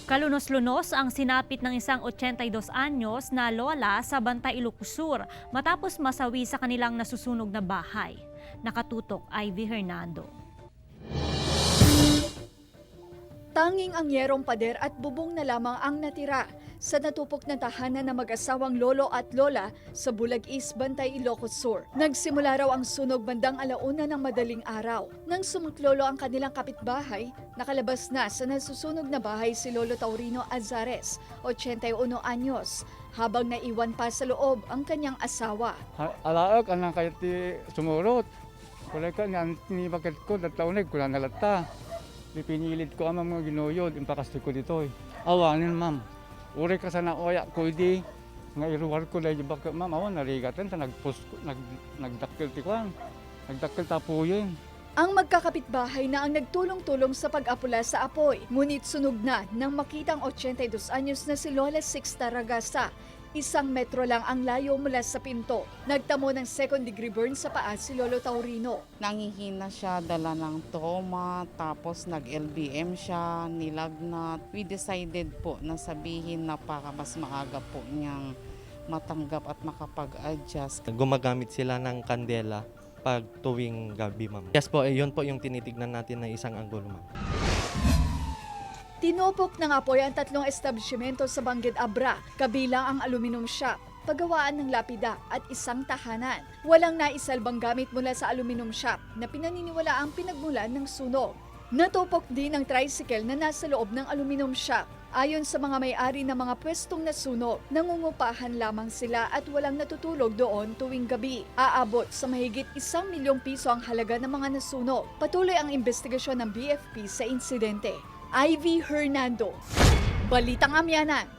Kalunos-lunos ang sinapit ng isang 82 anyos na lola sa Bantay, Ilocos Sur matapos masawi sa kanilang nasusunog na bahay. Nakatutok Ivy Hernando. Tanging ang yerong pader at bubong na lamang ang natira sa natupok na tahanan ng mag-asawang lolo at lola sa Bulag East, Bantay, Ilocos Sur. Nagsimula raw ang sunog bandang 1:00 ng madaling araw. Nang sumuklolo ang kanilang kapitbahay, nakalabas na sa nasusunog na bahay si Lolo Taurino Azares, 81 anyos, habang naiwan pa sa loob ang kanyang asawa. Alaak anang kaya ti sumurot. Kulay ka nga ni bakit ko tatawnig ko na nalata. Pinilit ko ang mga ginuyod, impakasto ko dito. Awanin ma'am. Uri ka sana oya ko di nga iruwar ko dahil bakit ma'am awan narigatan ta nagdakkel ti kwan. Nagdakkel tapuyin. Ang magkakapitbahay na ang nagtulong-tulong sa pag-apula sa apoy. Ngunit sunog na nang makitang 82 anyos na si Lola Sixta Ragasa. 1 metro lang ang layo mula sa pinto. Nagtamo ng second-degree burn sa paa si Lolo Taurino. Nangihina siya, dala ng trauma, tapos nag-LBM siya, nilagnat. We decided po na sabihin na para mas maaga po niyang matanggap at makapag-adjust. Gumagamit sila ng kandela pag tuwing gabi, ma'am. Yes po, yun po yung tinitignan natin na isang anggulo, ma'am. Tinupok ng apoy ang 3 establishmento sa Bangged Abra, kabilang ang aluminum shop, paggawaan ng lapida at isang tahanan. Walang naisalbang gamit mula sa aluminum shop na pinaniniwala ang pinagmulan ng sunog. Natupok din ang tricycle na nasa loob ng aluminum shop. Ayon sa mga may-ari ng mga pwestong nasunog, nangungupahan lamang sila at walang natutulog doon tuwing gabi. Aabot sa mahigit 1 milyong piso ang halaga ng mga nasunog. Patuloy ang investigasyon ng BFP sa insidente. Ivy Hernando, Balitang Amyanan.